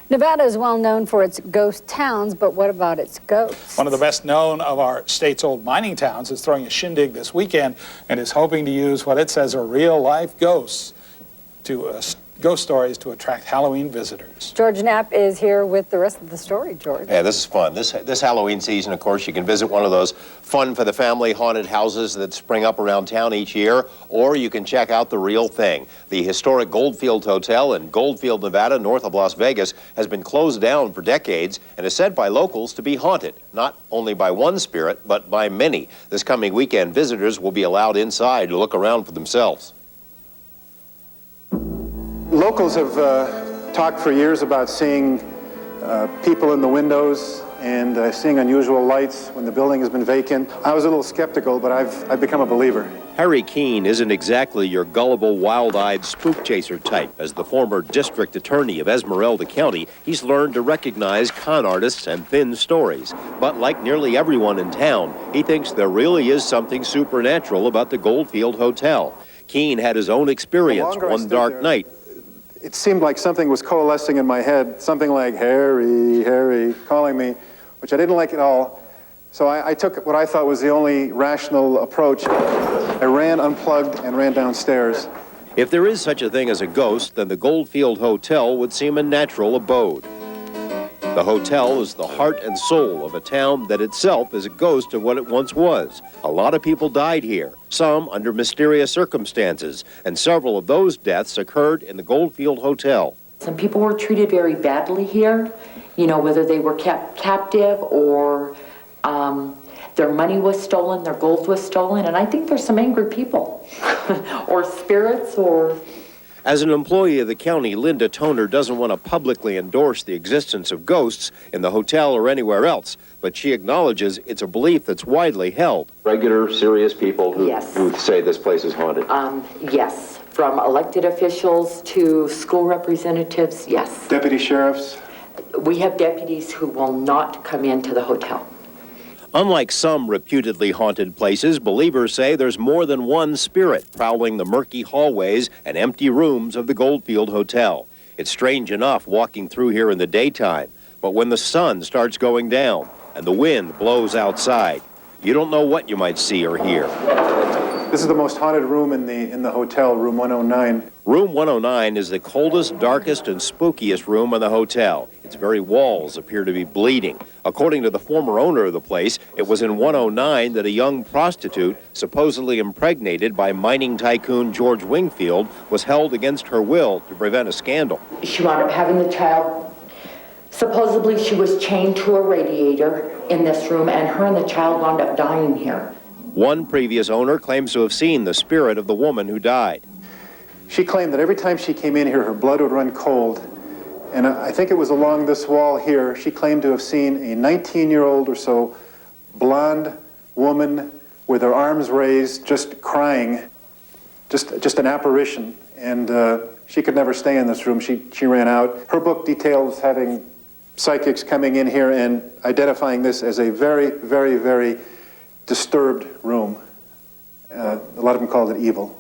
Nevada is well known for its ghost towns, but what about its ghosts? One of the best known of our state's old mining towns is throwing a shindig this weekend and is hoping to use what it says are real-life ghosts to ghost stories to attract Halloween visitors. George Knapp is here with the rest of the story, George. Yeah, this is fun. This Halloween season, of course, you can visit one of those fun for the family haunted houses that spring up around town each year, or you can check out the real thing. The historic Goldfield Hotel in Goldfield, Nevada, north of Las Vegas, has been closed down for decades and is said by locals to be haunted, not only by one spirit, but by many. This coming weekend, visitors will be allowed inside to look around for themselves. Locals have talked for years about seeing people in the windows and seeing unusual lights when the building has been vacant. I was a little skeptical, but I've become a believer. Harry Keene isn't exactly your gullible, wild-eyed spook chaser type. As the former district attorney of Esmeralda County, he's learned to recognize con artists and thin stories. But like nearly everyone in town, he thinks there really is something supernatural about the Goldfield Hotel. Keene had his own experience one dark night. It seemed like something was coalescing in my head, something like Harry, Harry, calling me, which I didn't like at all. So I took what I thought was the only rational approach. I ran, unplugged, and ran downstairs. If there is such a thing as a ghost, then the Goldfield Hotel would seem a natural abode. The hotel is the heart and soul of a town that itself is a ghost of what it once was. A lot of people died here, some under mysterious circumstances, and several of those deaths occurred in the Goldfield Hotel. Some people were treated very badly here, you know, whether they were kept captive or their money was stolen, their gold was stolen, and I think there's some angry people or spirits or... As an employee of the county, Linda Toner doesn't want to publicly endorse the existence of ghosts in the hotel or anywhere else, but she acknowledges it's a belief that's widely held. Regular, serious people who, Yes. who say this place is haunted? Yes, from elected officials to school representatives, yes. Deputy sheriffs? We have deputies who will not come into the hotel. Unlike some reputedly haunted places, believers say there's more than one spirit prowling the murky hallways and empty rooms of the Goldfield Hotel. It's strange enough walking through here in the daytime, but when the sun starts going down and the wind blows outside, you don't know what you might see or hear. This is the most haunted room in the hotel, room 109. Room 109 is the coldest, darkest, and spookiest room in the hotel. Its very walls appear to be bleeding. According to the former owner of the place, it was in 109 that a young prostitute, supposedly impregnated by mining tycoon George Wingfield, was held against her will to prevent a scandal. She wound up having the child. Supposedly she was chained to a radiator in this room, and her and the child wound up dying here. One previous owner claims to have seen the spirit of the woman who died. She claimed that every time she came in here, her blood would run cold. And I think it was along this wall here, she claimed to have seen a 19-year-old or so blonde woman with her arms raised, just crying, just an apparition. And she could never stay in this room. She ran out. Her book details having psychics coming in here and identifying this as a very, very, very disturbed room. A lot of them called it evil.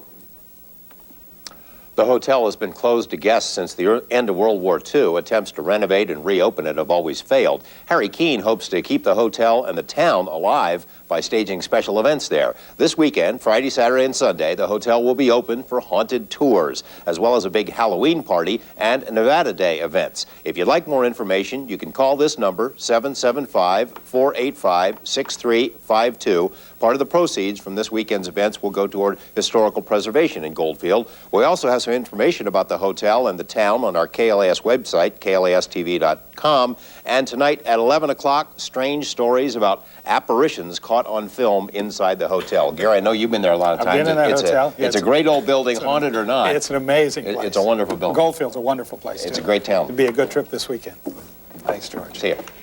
The hotel has been closed to guests since the end of World War II. Attempts to renovate and reopen it have always failed. Harry Keene hopes to keep the hotel and the town alive by staging special events there. This weekend, Friday, Saturday, and Sunday, the hotel will be open for haunted tours, as well as a big Halloween party and Nevada Day events. If you'd like more information, you can call this number, 775-485-6352. Part of the proceeds from this weekend's events will go toward historical preservation in Goldfield. We also have some information about the hotel and the town on our KLAS website, klastv.com. And tonight at 11 o'clock, strange stories about apparitions caught on film inside the hotel. Gary, I know you've been there a lot of times. I've been in that hotel. It's a great old building, haunted or not. It's an amazing place. It's a wonderful building. Goldfield's a wonderful place, It's too. a great town. It'd be a good trip this weekend. Thanks, George. See you.